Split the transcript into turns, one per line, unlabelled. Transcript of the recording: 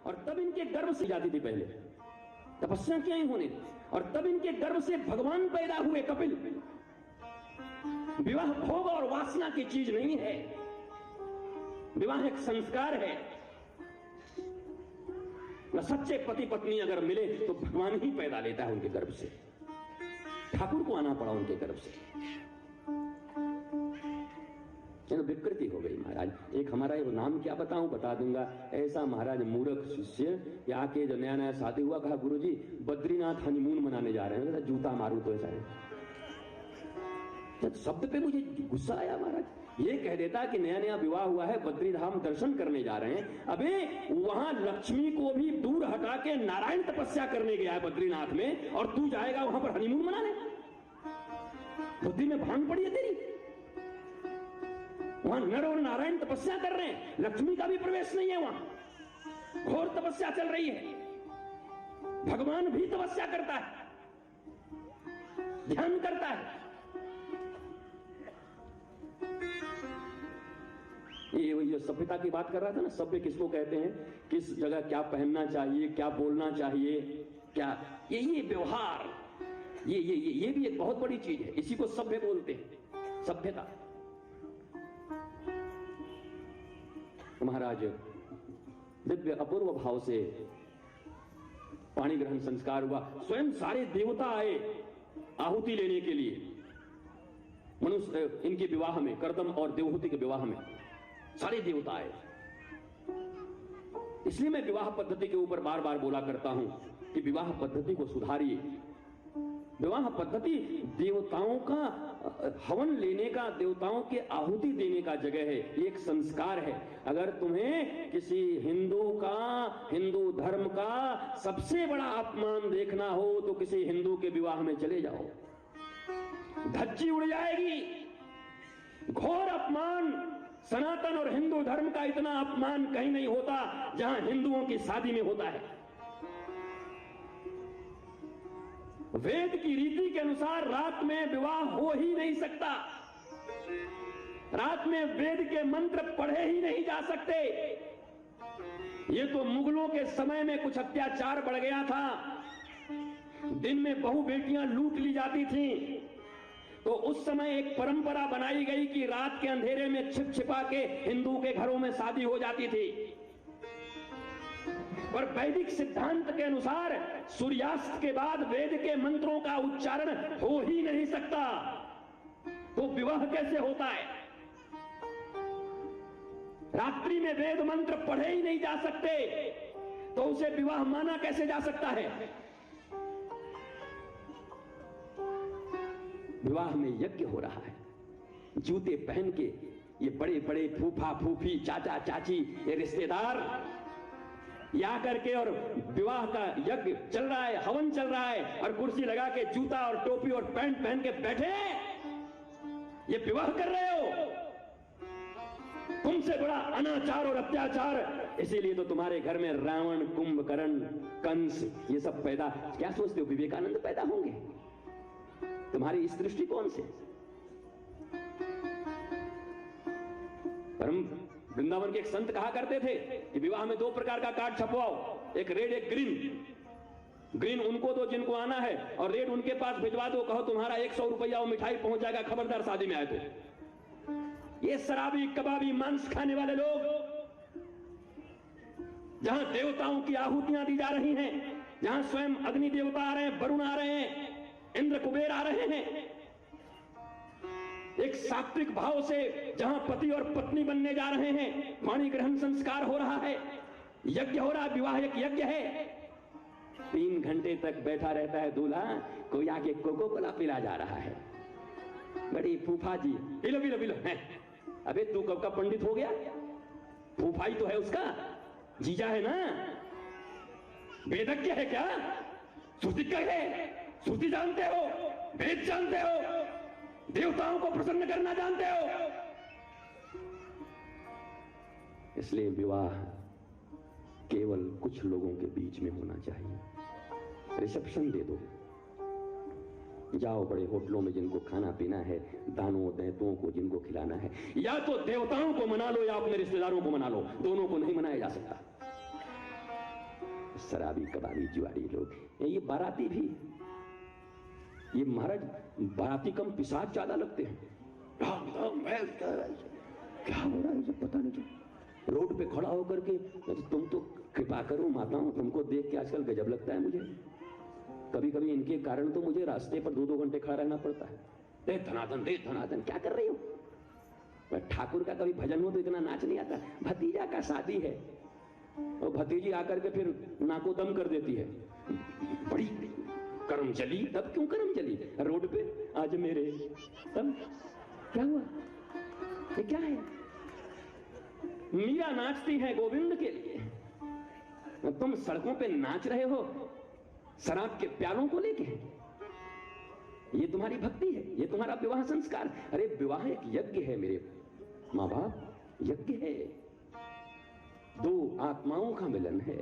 और तब इनके गर्भ से जाती थी पहले, तपस्या क्या ही होने, और तब इनके गर्भ से भगवान पैदा हुए कपिल। विवाह भोग और वासना की चीज नहीं है, विवाह एक संस्कार है। न सच्चे पति पत्नी अगर मिले तो भगवान ही पैदा लेता है उनके गर्भ से, ठाकुर को आना पड़ा उनके गर्भ से। तो विकृति हो गई महाराज। एक हमारा ये नाम क्या बताऊं, बता दूंगा। ऐसा महाराज मूर्ख शिष्य या आके जो नया नया शादी हुआ, कहा गुरुजी बद्रीनाथ हनीमून मनाने जा रहे हैं, जूता मारू तो ऐसा है। शब्द पे मुझे गुस्सा आया महाराज। ये कह देता कि नया नया विवाह हुआ है, बद्रीधाम दर्शन करने जा रहे हैं। अबे वहां लक्ष्मी को भी दूर हटा के नारायण तपस्या करने गया है बद्रीनाथ में, और तू जाएगा वहां पर हनीमून मनाने? बुद्धि में भांग पड़ी है तेरी? वहां नर और नारायण तपस्या कर रहे हैं, लक्ष्मी का भी प्रवेश नहीं है वहां, घोर तपस्या चल रही है। भगवान भी तपस्या करता है, ध्यान करता है। ये वही जो सभ्यता की बात कर रहा था ना, सभ्य किसको कहते हैं, किस जगह क्या पहनना चाहिए, क्या बोलना चाहिए, क्या ये व्यवहार, ये भी एक बहुत बड़ी चीज है। इसी को सभ्य बोलते हैं, सभ्यता। महाराज दिव्य अपूर्व भाव से पाणी ग्रहण संस्कार हुआ। स्वयं सारे देवता आए आहुति लेने के लिए मनुष्य इनके विवाह में, कर्दम और देवहूति के विवाह में सारे देवता आए। इसलिए मैं विवाह पद्धति के ऊपर बार बार बोला करता हूं कि विवाह पद्धति को सुधारिए। विवाह पद्धति देवताओं का हवन लेने का, देवताओं के आहुति देने का जगह है, एक संस्कार है। अगर तुम्हें किसी हिंदू का, हिंदू धर्म का सबसे बड़ा अपमान देखना हो तो किसी हिंदू के विवाह में चले जाओ, धज्जी उड़ जाएगी। घोर अपमान, सनातन और हिंदू धर्म का इतना अपमान कहीं नहीं होता जहां हिंदुओं की शादी में होता है। वेद की रीति के अनुसार रात में विवाह हो ही नहीं सकता, रात में वेद के मंत्र पढ़े ही नहीं जा सकते। ये तो मुगलों के समय में कुछ अत्याचार बढ़ गया था, दिन में बहु बेटियां लूट ली जाती थीं, तो उस समय एक परंपरा बनाई गई कि रात के अंधेरे में छिप छिपा के हिंदू के घरों में शादी हो जाती थी। पर वैदिक सिद्धांत के अनुसार सूर्यास्त के बाद वेद के मंत्रों का उच्चारण हो ही नहीं सकता, तो विवाह कैसे होता है? रात्रि में वेद मंत्र पढ़े ही नहीं जा सकते, तो उसे विवाह माना कैसे जा सकता है? विवाह में यज्ञ हो रहा है, जूते पहन के ये बड़े बड़े फूफा फूफी, चाचा चाची, ये रिश्तेदार या करके और विवाह का यज्ञ चल रहा है, हवन चल रहा है, और कुर्सी लगा के जूता और टोपी और पैंट पहन के बैठे, ये विवाह कर रहे हो। तुमसे बड़ा अनाचार और अत्याचार, इसीलिए तो तुम्हारे घर में रावण, कुंभकर्ण, कंस ये सब पैदा। क्या सोचते हो विवेकानंद पैदा होंगे तुम्हारी इस दृष्टिकोण से? परम वृंदावन के एक संत कहा करते थे कि विवाह में दो प्रकार का कार्ड छपवाओ, एक रेड एक ग्रीन। ग्रीन उनको दो जिनको आना है, और रेड उनके पास भिजवा दो, कहो तुम्हारा 100 रुपया और मिठाई पहुंच जाएगा, खबरदार शादी में आए तो। ये शराबी, कबाबी, मांस खाने वाले लोग, जहां देवताओं की आहुतियां दी जा रही हैं, जहां स्वयं अग्नि देवता आ रहे हैं, वरुण आ रहे हैं, इंद्र कुबेर आ रहे हैं, एक सात्विक भाव से जहां पति और पत्नी बनने जा रहे हैं, पाणी ग्रहण संस्कार हो रहा है, यज्ञ हो रहा है, विवाह एक यज्ञ है। 3 घंटे तक बैठा रहता है दूल्हा, कोई आके कोको कोला पिला जा रहा है, बड़ी फूफा जी पिलो पिलो पिलो है। अबे तू कब का पंडित हो गया? फूफाई तो है उसका, जीजा है ना, वेदज्ञ है क्या? श्रुतिज्ञ है, श्रुति जानते हो, वेद जानते हो, देवताओं को प्रसन्न करना जानते हो। इसलिए विवाह केवल कुछ लोगों के बीच में होना चाहिए। रिसेप्शन दे दो, जाओ बड़े होटलों में जिनको खाना पीना है, दानों दैतों को जिनको खिलाना है, या तो देवताओं को मना लो या अपने रिश्तेदारों को मना लो, दोनों को नहीं मनाया जा सकता। शराबी कबाबी जुआरी लोग, ये बाराती भी, ये महाराज बाराती कम पिशाच ज्यादा लगते हैं। क्या हो रहा है मुझे पता नहीं चल। रोड पे खड़ा होकर के तुम तो कृपा करो माताओं, तुमको देख के आजकल गजब लगता है मुझे। कभी कभी इनके कारण तो मुझे रास्ते पर 2-2 घंटे खड़ा रहना पड़ता है। दे धनाधन, दे धनाधन, क्या कर रही हो? ठाकुर का कभी भजन हो तो इतना नाच नहीं आता। भतीजा का शादी है और भतीजी आकर के फिर नाको दम कर देती है, बड़ी कर्म चली। तब क्यों कर्म चली? रोड पे आज मेरे, तब क्या हुआ? ये क्या है? मीरा नाचती है गोविंद के लिए, तुम सड़कों पे नाच रहे हो शराब के प्यालों को लेके। ये तुम्हारी भक्ति है, ये तुम्हारा विवाह संस्कार। अरे विवाह एक यज्ञ है मेरे माँ बाप, यज्ञ है, दो आत्माओं का मिलन है।